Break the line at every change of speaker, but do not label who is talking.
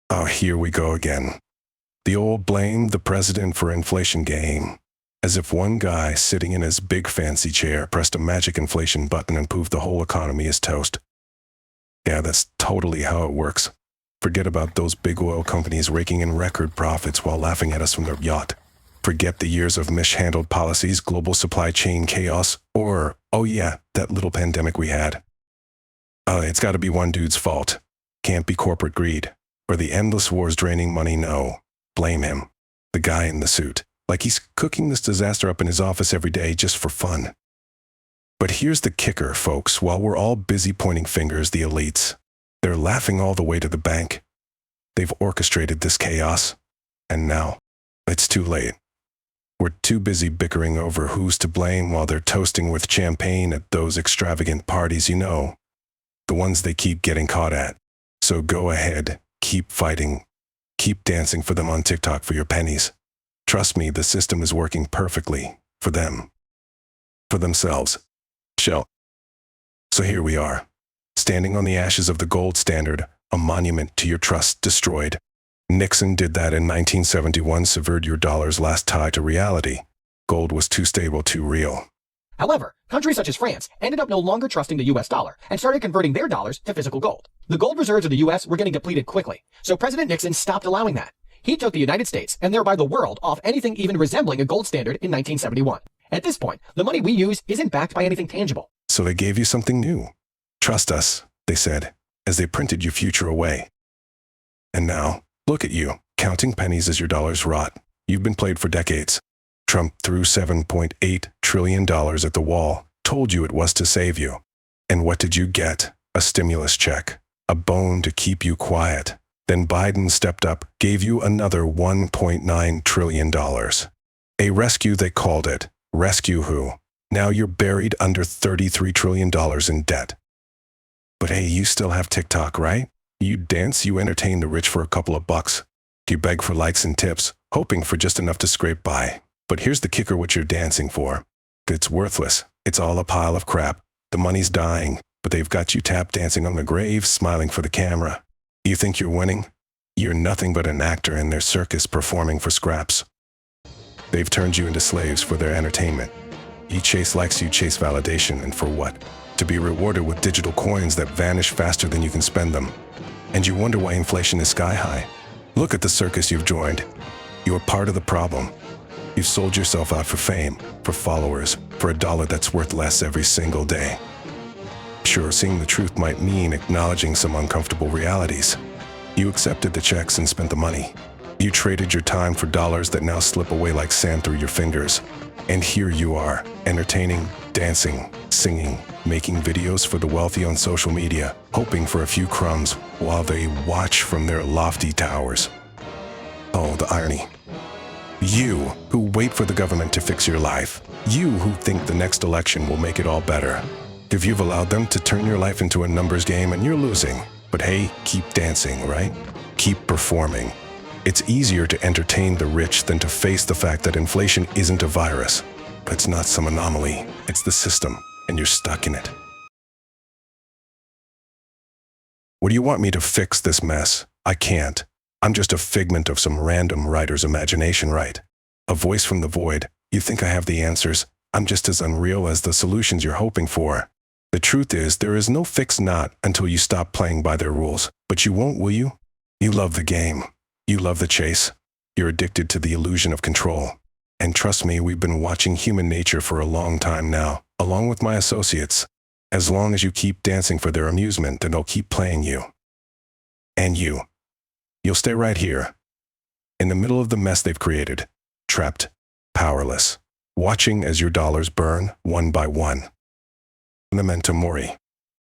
Oh, here we go again. The old blame the president for inflation game. As if one guy sitting in his big fancy chair pressed a magic inflation button and proved the whole economy is toast. Yeah, that's totally how it works. Forget about those big oil companies raking in record profits while laughing at us from their yacht. Forget the years of mishandled policies, global supply chain chaos, or, oh yeah, that little pandemic we had. It's got to be one dude's fault. Can't be corporate greed. Or the endless wars draining money, no. Blame him. The guy in the suit. Like he's cooking this disaster up in his office every day just for fun. But here's the kicker, folks. While we're all busy pointing fingers, the elites, they're laughing all the way to the bank. They've orchestrated this chaos. And now, it's too late. We're too busy bickering over who's to blame while they're toasting with champagne at those extravagant parties, you know. The ones they keep getting caught at. So go ahead, keep fighting. Keep dancing for them on TikTok for your pennies. Trust me, the system is working perfectly. For them. For themselves. So here we are. Standing on the ashes of the gold standard, a monument to your trust destroyed. Nixon did that in 1971, severed your dollar's last tie to reality. Gold was too stable, too real.
However, countries such as France ended up no longer trusting the US dollar and started converting their dollars to physical gold. The gold reserves of the US were getting depleted quickly, so President Nixon stopped allowing that. He took the United States and thereby the world off anything even resembling a gold standard in 1971. At this point, the money we use isn't backed by anything tangible.
So they gave you something new. Trust us, they said, as they printed your future away. And now, look at you, counting pennies as your dollars rot. You've been played for decades. Trump threw $7.8 trillion at the wall, told you it was to save you. And what did you get? A stimulus check. A bone to keep you quiet. Then Biden stepped up, gave you another $1.9 trillion. A rescue, they called it. Rescue who? Now you're buried under $33 trillion in debt. But hey, you still have TikTok, right? You dance, you entertain the rich for a couple of bucks. You beg for likes and tips, hoping for just enough to scrape by. But here's the kicker, what you're dancing for. It's worthless. It's all a pile of crap. The money's dying, but they've got you tap dancing on the grave, smiling for the camera. You think you're winning? You're nothing but an actor in their circus performing for scraps. They've turned you into slaves for their entertainment. You chase likes, you chase validation, and for what? To be rewarded with digital coins that vanish faster than you can spend them. And you wonder why inflation is sky high. Look at the circus you've joined. You're part of the problem. You've sold yourself out for fame, for followers, for a dollar that's worth less every single day. Sure, seeing the truth might mean acknowledging some uncomfortable realities. You accepted the checks and spent the money. You traded your time for dollars that now slip away like sand through your fingers. And here you are, entertaining, dancing, singing, making videos for the wealthy on social media, hoping for a few crumbs while they watch from their lofty towers. Oh, the irony. You, who wait for the government to fix your life. You, who think the next election will make it all better. If you've allowed them to turn your life into a numbers game and you're losing. But hey, keep dancing, right? Keep performing. It's easier to entertain the rich than to face the fact that inflation isn't a virus. It's not some anomaly. It's the system, and you're stuck in it. What do you want me to fix this mess? I can't. I'm just a figment of some random writer's imagination, right? A voice from the void. You think I have the answers. I'm just as unreal as the solutions you're hoping for. The truth is, there is no fix not until you stop playing by their rules. But you won't, will you? You love the game. You love the chase. You're addicted to the illusion of control. And trust me, we've been watching human nature for a long time now, along with my associates. As long as you keep dancing for their amusement, then they'll keep playing you. And you. You'll stay right here, in the middle of the mess they've created, trapped, powerless, watching as your dollars burn one by one. Memento mori.